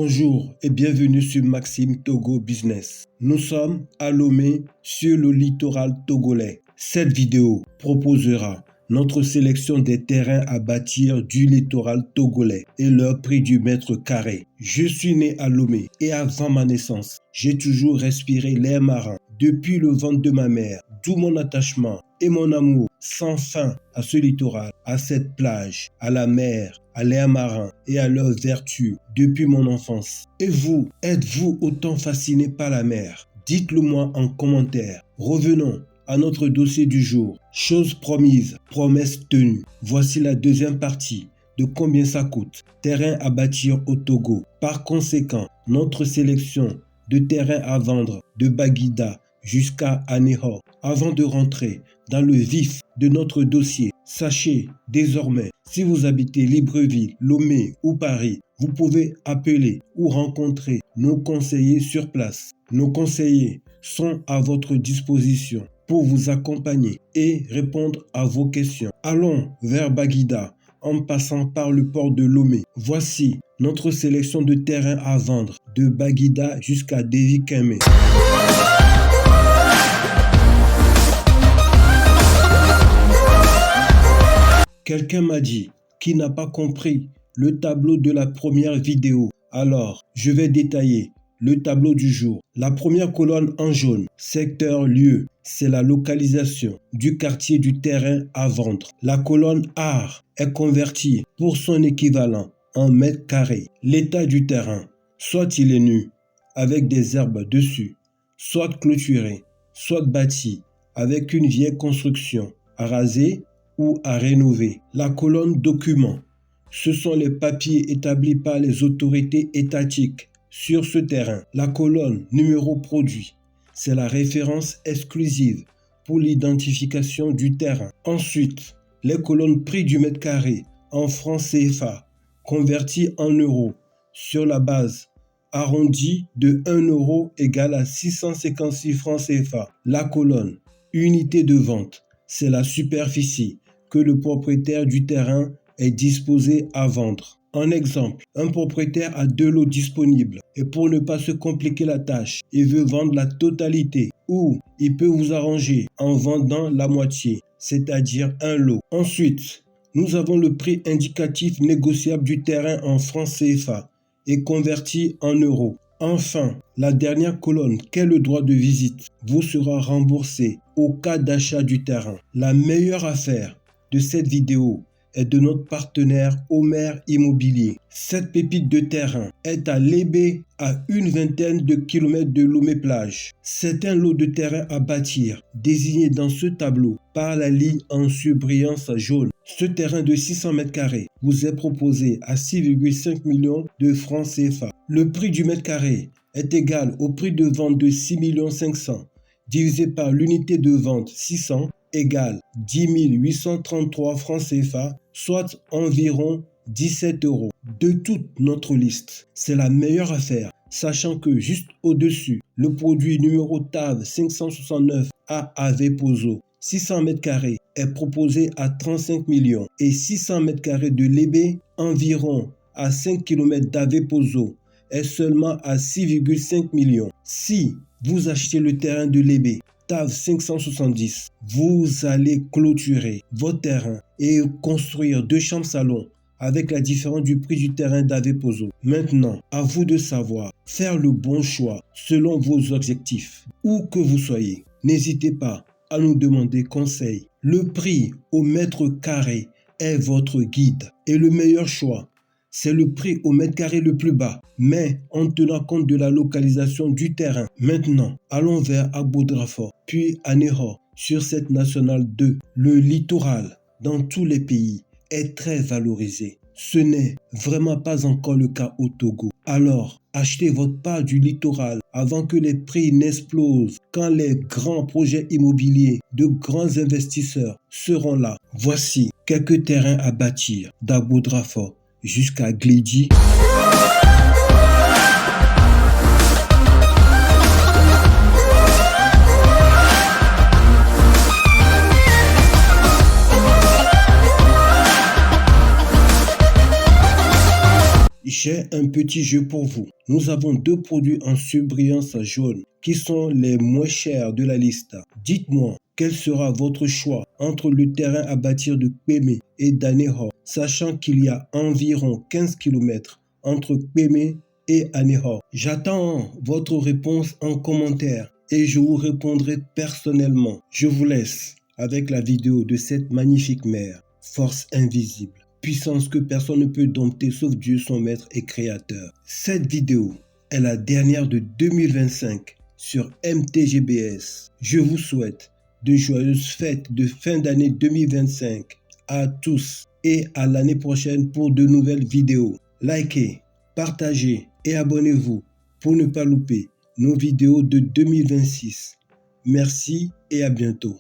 Bonjour et bienvenue sur Maxime Togo Business. Nous sommes à Lomé sur le littoral togolais. Cette vidéo proposera notre sélection des terrains à bâtir du littoral togolais et leur prix du mètre carré. Je suis né à Lomé et avant ma naissance, j'ai toujours respiré l'air marin depuis le ventre de ma mère, d'où mon attachement et mon amour sans fin à ce littoral, à cette plage, à la mer, à l'air marin et à leurs vertus depuis mon enfance. Et vous, êtes-vous autant fasciné par la mer? Dites-le moi en commentaire. Revenons à notre dossier du jour. Chose promise, promesse tenue. Voici la deuxième partie de combien ça coûte. Terrain à bâtir au Togo. Par conséquent, notre sélection de terrains à vendre de Baguida jusqu'à Aného. Avant de rentrer dans le vif de notre dossier, sachez désormais, si vous habitez Libreville, Lomé ou Paris, vous pouvez appeler ou rencontrer nos conseillers sur place. Nos conseillers sont à votre disposition pour vous accompagner et répondre à vos questions. Allons vers Baguida en passant par le port de Lomé. Voici notre sélection de terrains à vendre de Baguida jusqu'à Devikeme. Quelqu'un m'a dit qu'il n'a pas compris le tableau de la première vidéo. Alors, je vais détailler le tableau du jour. La première colonne en jaune, secteur lieu, c'est la localisation du quartier du terrain à vendre. La colonne art est convertie pour son équivalent en mètres carrés. L'état du terrain, soit il est nu, avec des herbes dessus, soit clôturé, soit bâti, avec une vieille construction à raser ou à rénover. La colonne documents, ce sont les papiers établis par les autorités étatiques sur ce terrain. La colonne numéro produit, c'est la référence exclusive pour l'identification du terrain. Ensuite, les colonnes prix du mètre carré en francs CFA, convertis en euros, sur la base arrondie de 1 euro égale à 656 francs CFA. La colonne unité de vente, c'est la superficie que le propriétaire du terrain est disposé à vendre. En exemple, un propriétaire a 2 lots disponibles et pour ne pas se compliquer la tâche, il veut vendre la totalité ou il peut vous arranger en vendant la moitié, c'est-à-dire un lot. Ensuite, nous avons le prix indicatif négociable du terrain en francs CFA et converti en euros. Enfin, la dernière colonne, qu'est le droit de visite, vous sera remboursé au cas d'achat du terrain. La meilleure affaire de cette vidéo est de notre partenaire Homer Immobilier. Cette pépite de terrain est à Lébé, à une vingtaine de kilomètres de Lomé plage. C'est un lot de terrain à bâtir, désigné dans ce tableau par la ligne en surbrillance jaune. Ce terrain de 600 mètres carrés vous est proposé à 6,5 millions de francs CFA. Le prix du mètre carré est égal au prix de vente de 6 500 000 divisé par l'unité de vente 600 égale 10 833 francs CFA, soit environ 17 euros. De toute notre liste, c'est la meilleure affaire, sachant que juste au-dessus, le produit numéro TAV 569 AAV Pozo, 600 mètres carrés, est proposé à 35 millions et 600 mètres carrés de Lébé, environ à 5 km d'AV Pozo, est seulement à 6,5 millions. Si vous achetez le terrain de Lébé, TAV 570, vous allez clôturer votre terrain et construire 2 chambres salon avec la différence du prix du terrain d'AV Pozo. Maintenant, à vous de savoir faire le bon choix selon vos objectifs. Où que vous soyez, n'hésitez pas à nous demander conseil. Le prix au mètre carré est votre guide et le meilleur choix, c'est le prix au mètre carré le plus bas, mais en tenant compte de la localisation du terrain. Maintenant, allons vers Aboudrafort, puis Aného, sur cette nationale 2. Le littoral, dans tous les pays, est très valorisé. Ce n'est vraiment pas encore le cas au Togo. Alors, achetez votre part du littoral avant que les prix n'explosent, quand les grands projets immobiliers de grands investisseurs seront là. Voici quelques terrains à bâtir d'Aboudrafort jusqu'à Glidi. j'ai un petit jeu pour vous. Nous avons 2 produits en surbrillance jaune qui sont les moins chers de la liste. Dites-moi, quel sera votre choix entre le terrain à bâtir de Kpémé et d'Anéhor, sachant qu'il y a environ 15 km entre Kpémé et Anéhor. J'attends votre réponse en commentaire et je vous répondrai personnellement. Je vous laisse avec la vidéo de cette magnifique mer, force invisible, puissance que personne ne peut dompter sauf Dieu son maître et créateur. Cette vidéo est la dernière de 2025 sur MTGBS. Je vous souhaite de joyeuses fêtes de fin d'année 2025 à tous et à l'année prochaine pour de nouvelles vidéos. Likez, partagez et abonnez-vous pour ne pas louper nos vidéos de 2026. Merci et à bientôt.